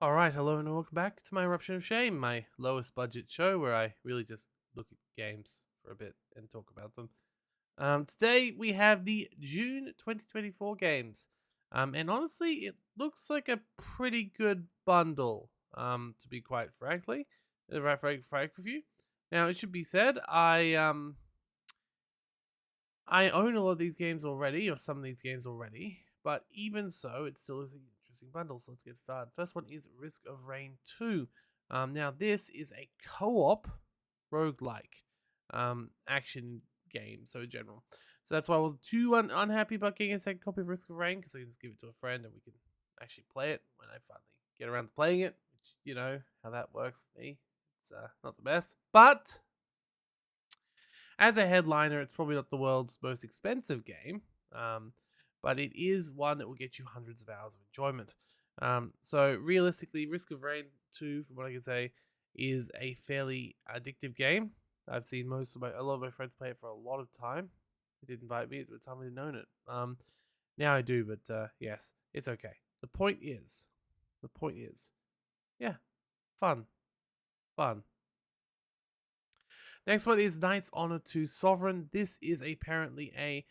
Alright, hello and welcome back to my Eruption of Shame, my lowest budget show where I really just look at games for a bit and talk about them. Today we have the June 2024 games. And honestly, it looks like a pretty good bundle, to be quite frank with you. Now, it should be said, I own a lot of these games already, or some of these games already, but even so, it still is an interesting bundle. So let's get started. First one is Risk of Rain 2. Now, this is a co op roguelike action game, so general. So that's why I wasn't too unhappy about getting a second copy of Risk of Rain, because I can just give it to a friend and we can actually play it when I finally get around to playing it, which, you know, how that works with me. It's not the best. But as a headliner, it's probably not the world's most expensive game, but it is one that will get you hundreds of hours of enjoyment. So realistically, Risk of Rain 2, from what I can say, is a fairly addictive game. I've seen a lot of my friends play it for a lot of time. They did invite me at the time I didn't own it. Now I do, but yes, it's okay. The point is, yeah, fun, fun. Next one is Knight's Honor 2 Sovereign. This is apparently a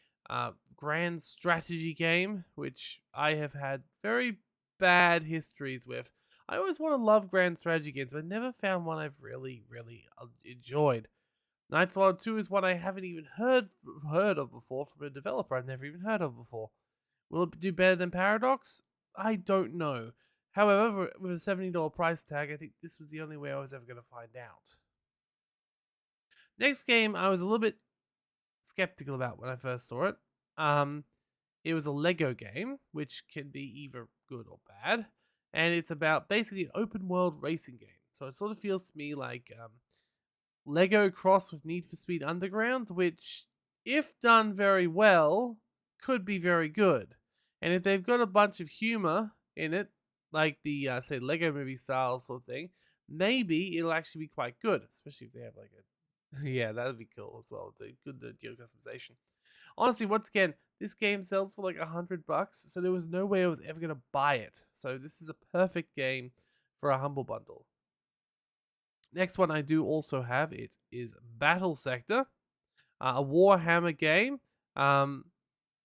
grand strategy game, which I have had very bad histories with. I always want to love grand strategy games, but I never found one I've really enjoyed. Knight's Honor 2 is one I haven't even heard of before from a developer I've never even heard of before. Will it do better than Paradox? I don't know. However, with a $70 price tag, I think this was the only way I was ever going to find out. Next game, I was a little bit skeptical about when I first saw it. Um, it was a Lego game, which can be either good or bad, and it's about basically an open world racing game. So it sort of feels to me like Lego crossed with Need for Speed Underground, which, if done very well, could be very good. And if they've got a bunch of humor in it, like the say Lego Movie style sort of thing, maybe it'll actually be quite good, especially if they have like a yeah, that'd be cool as well. It's a good deal customization. Honestly, once again, this game sells for like $100, so there was no way I was ever gonna buy it. So this is a perfect game for a humble bundle. Next one I do also have it is Battle Sector, a Warhammer game. Um,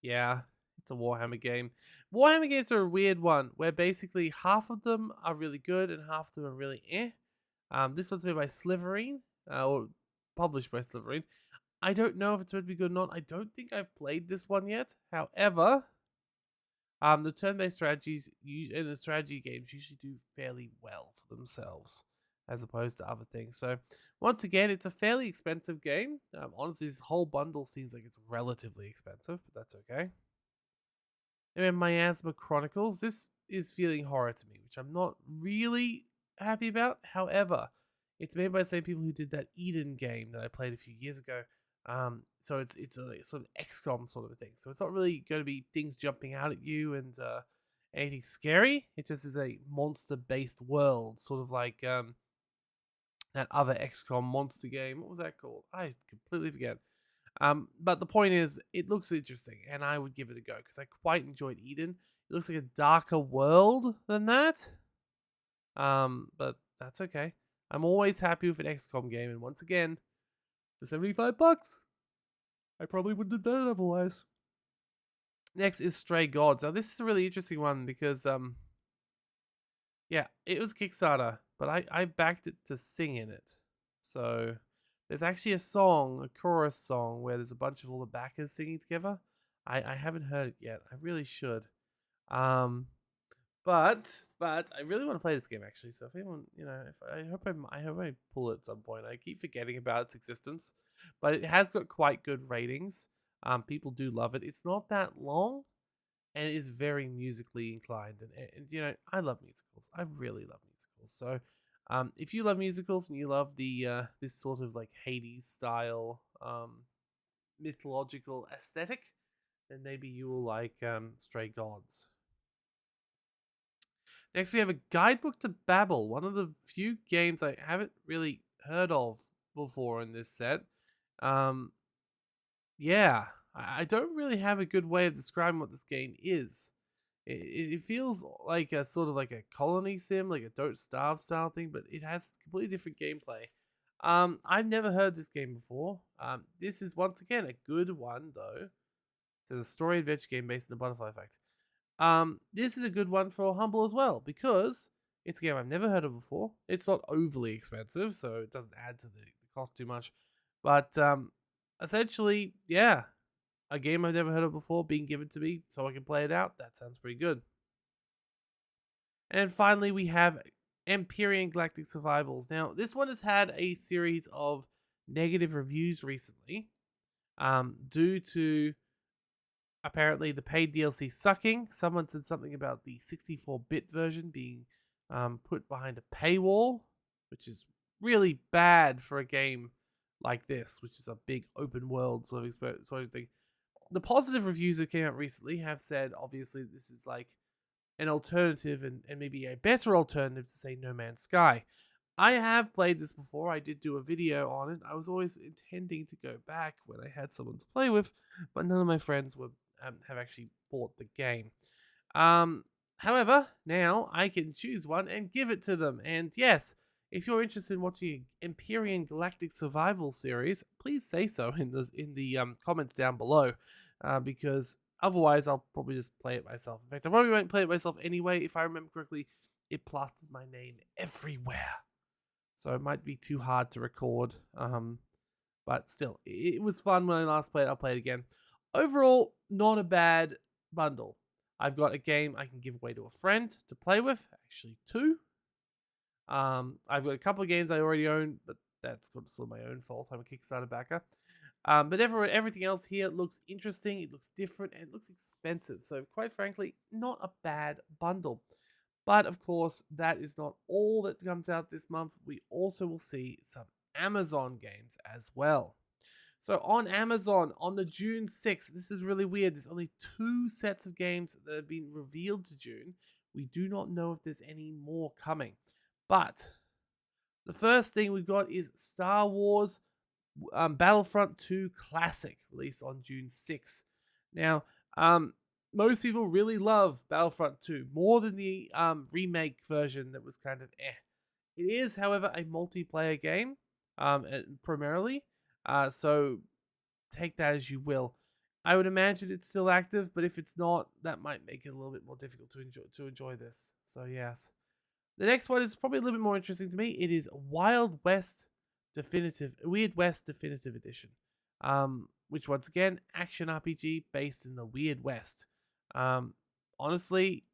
yeah, it's a Warhammer game. Warhammer games are a weird one where basically half of them are really good and half of them are really eh. This one's made by Sliverine, or published by Sliverine. I don't know if it's meant to be good or not. I don't think I've played this one yet. However, the turn-based strategies in the strategy games usually do fairly well for themselves, as opposed to other things. So, once again, it's a fairly expensive game. Honestly, this whole bundle seems like it's relatively expensive, but that's okay. And then Miasma Chronicles. This is feeling horror to me, which I'm not really happy about. However, it's made by the same people who did that Eden game that I played a few years ago. So it's a sort of XCOM sort of a thing. So it's not really going to be things jumping out at you and anything scary. It just is a monster-based world, sort of like that other XCOM monster game. What was that called? I completely forget. But the point is, it looks interesting, and I would give it a go because I quite enjoyed Eden. It looks like a darker world than that. But that's okay. I'm always happy with an XCOM game, and once again, for $75, I probably wouldn't have done it otherwise. Next is Stray Gods. Now this is a really interesting one because yeah, it was Kickstarter, but I backed it to sing in it. So there's actually a song, a chorus song, where there's a bunch of all the backers singing together. I haven't heard it yet. I really should. Um, but I really want to play this game actually. So if anyone, if I hope I pull it at some point. I keep forgetting about its existence, but it has got quite good ratings. People do love it. It's not that long, and it is very musically inclined. And I love musicals. I really love musicals. So, if you love musicals and you love the this sort of like Hades style mythological aesthetic, then maybe you will like Stray Gods. Next, we have a guidebook to Babel, one of the few games I haven't really heard of before in this set. Um, yeah, I don't really have a good way of describing what this game is. It feels like a sort of like a colony sim, like a Don't Starve style thing, but it has completely different gameplay. I've never heard this game before. This is once again a good one though. It's a story adventure game based on the butterfly effect. This is a good one for Humble as well because it's a game I've never heard of before. It's not overly expensive, so it doesn't add to the cost too much. But essentially, yeah, a game I've never heard of before being given to me so I can play it out. That sounds pretty good. And finally, we have Empyrean Galactic Survivals. Now, this one has had a series of negative reviews recently due to apparently the paid DLC sucking. Someone said something about the 64-bit version being put behind a paywall, which is really bad for a game like this, which is a big open world sort of thing. The positive reviews that came out recently have said, obviously, this is like an alternative and maybe a better alternative to, say, No Man's Sky. I have played this before. I did do a video on it. I was always intending to go back when I had someone to play with, but none of my friends were have actually bought the game. Um, However, now I can choose one and give it to them. And yes, if you're interested in watching Empyrean Galactic Survival series, please say so in the comments down below, because otherwise I'll probably just play it myself. In fact, I probably won't play it myself anyway. If I remember correctly, it plastered my name everywhere, so it might be too hard to record. But still, it was fun when I last played. I'll play it again. Overall, not a bad bundle. I've got a game I can give away to a friend to play with, actually two. I've got a couple of games I already own, but that's still my own fault. I'm a Kickstarter backer. But everything else here looks interesting, it looks different, and it looks expensive. So, quite frankly, not a bad bundle. But of course, that is not all that comes out this month. We also will see some Amazon games as well. So on Amazon, on the June 6th, this is really weird. There's only 2 sets of games that have been revealed to June. We do not know if there's any more coming. But the first thing we've got is Star Wars Battlefront 2 Classic, released on June 6th. Now, most people really love Battlefront 2 more than the remake version that was kind of eh. It is, however, a multiplayer game, primarily. So take that as you will. I would imagine it's still active, but if it's not, that might make it a little bit more difficult to enjoy this. So yes. The next one is probably a little bit more interesting to me. It is Wild West Weird West Definitive Edition, which once again action RPG based in the Weird West. Honestly,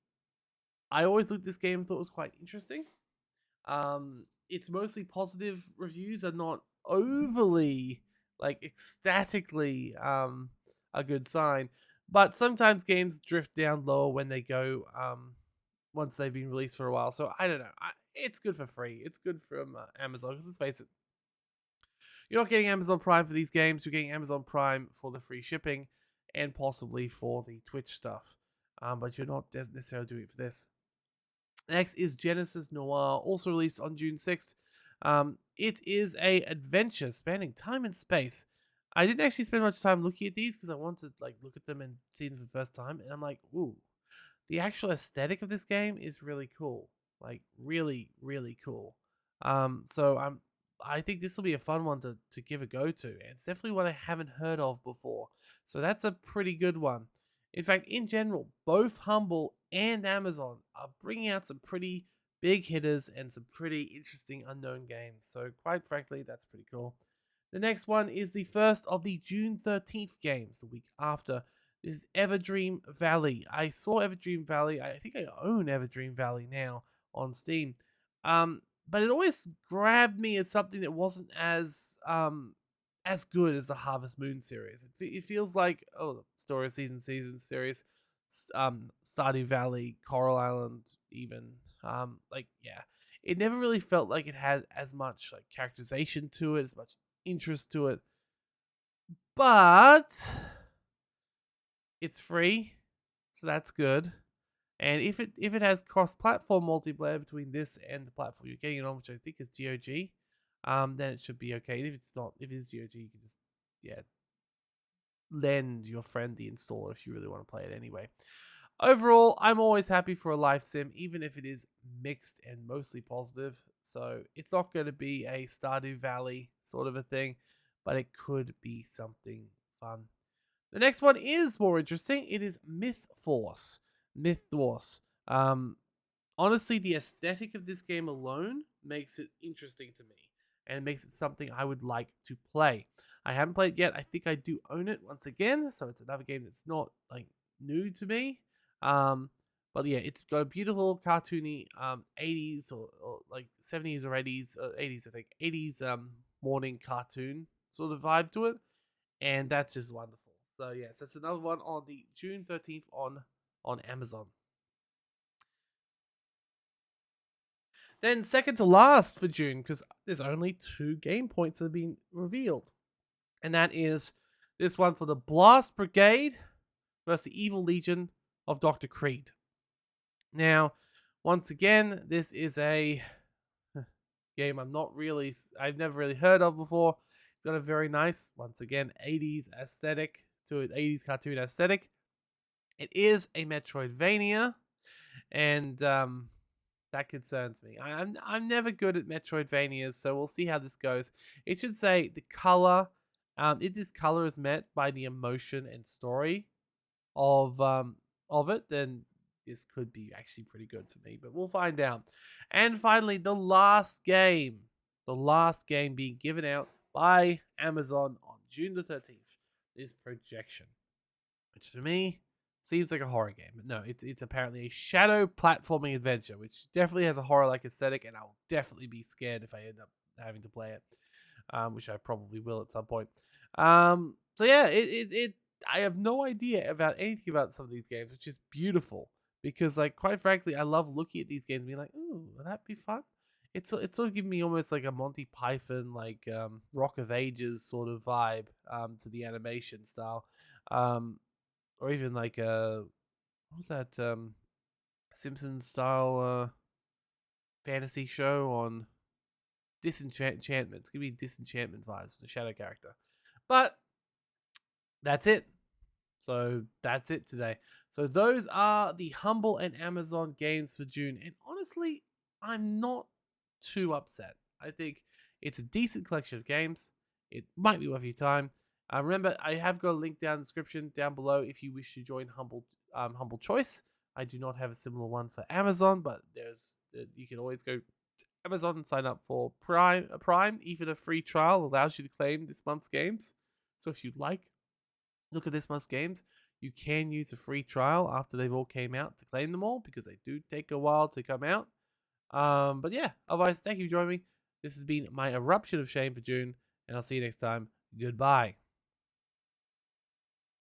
I always looked at this game and thought it was quite interesting. It's mostly positive reviews are not overly like ecstatically a good sign, but sometimes games drift down lower when they go once they've been released for a while. So I don't know. It's good for free. It's good from Amazon because let's face it, you're not getting Amazon Prime for these games. You're getting Amazon Prime for the free shipping and possibly for the Twitch stuff. But you're not necessarily doing it for this. Next is Genesis Noir, also released on June 6th. It is a adventure spanning time and space. I didn't actually spend much time looking at these because I wanted to like look at them and see them for the first time, and I'm like, ooh, the actual aesthetic of this game is really cool, like really, really cool. So I think this will be a fun one to give a go to, and it's definitely one I haven't heard of before. So that's a pretty good one. In fact, in general, both Humble and Amazon are bringing out some pretty big hitters and some pretty interesting unknown games. So, quite frankly, that's pretty cool. The next one is the first of the June 13th games, the week after. This is Everdream Valley. I saw Everdream Valley. I think I own Everdream Valley now on Steam. But it always grabbed me as something that wasn't as good as the Harvest Moon series. It feels like Story of Season series, Stardew Valley, Coral Island, even it never really felt like it had as much like characterization to it, as much interest to it. But it's free, so that's good. And if it has cross-platform multiplayer between this and the platform you're getting it on, which I think is GOG, then it should be okay. And if it's not, if it is GOG, you can just lend your friend the installer if you really want to play it anyway. Overall, I'm always happy for a life sim, even if it is mixed and mostly positive. So it's not going to be a Stardew Valley sort of a thing, but it could be something fun. The next one is more interesting. It is Myth Force. Myth Force. Um, Honestly, the aesthetic of this game alone makes it interesting to me, and it makes it something I would like to play. I haven't played it yet. I think I do own it once again, so it's another game that's not like new to me. Um, but yeah, it's got a beautiful cartoony 80s or like 70s or 80s 80s I think 80s morning cartoon sort of vibe to it, and that's just wonderful. So yes, that's another one on the June 13th on Amazon. Then second to last for June, because there's only 2 game points that have been revealed. And that is this one for the Blast Brigade versus the Evil Legion of Dr. Creed. Now, once again, this is a game I've never really heard of before. It's got a very nice, once again, 80s aesthetic to an 80s cartoon aesthetic. It is a Metroidvania, and that concerns me. I'm never good at Metroidvanias, so we'll see how this goes. It should say the color. If this color is met by the emotion and story of it, then this could be actually pretty good for me. But we'll find out. And finally, the last game being given out by Amazon on June the 13th is Projection, which to me seems like a horror game. But no, it's apparently a shadow platforming adventure, which definitely has a horror like aesthetic, and I'll definitely be scared if I end up having to play it, which I probably will at some point. So yeah, it I have no idea about anything about some of these games, which is beautiful because, like, quite frankly, I love looking at these games and being like, "Ooh, will that be fun?" It's sort of giving me almost like a Monty Python, like Rock of Ages sort of vibe to the animation style. Um, or even like what was that Simpsons style fantasy show on Disenchantment. It's gonna be Disenchantment vibes, the shadow character. But that's it. So that's it today. So those are the Humble and Amazon games for June. And honestly, I'm not too upset. I think it's a decent collection of games. It might be worth your time. Remember, I have got a link down in the description down below if you wish to join Humble Choice. I do not have a similar one for Amazon, but you can always go to Amazon and sign up for Prime. Even a free trial allows you to claim this month's games. So if you'd like, look at this month's games. You can use a free trial after they've all came out to claim them all because they do take a while to come out. But yeah, otherwise, thank you for joining me. This has been my Eruption of Shame for June, and I'll see you next time. Goodbye.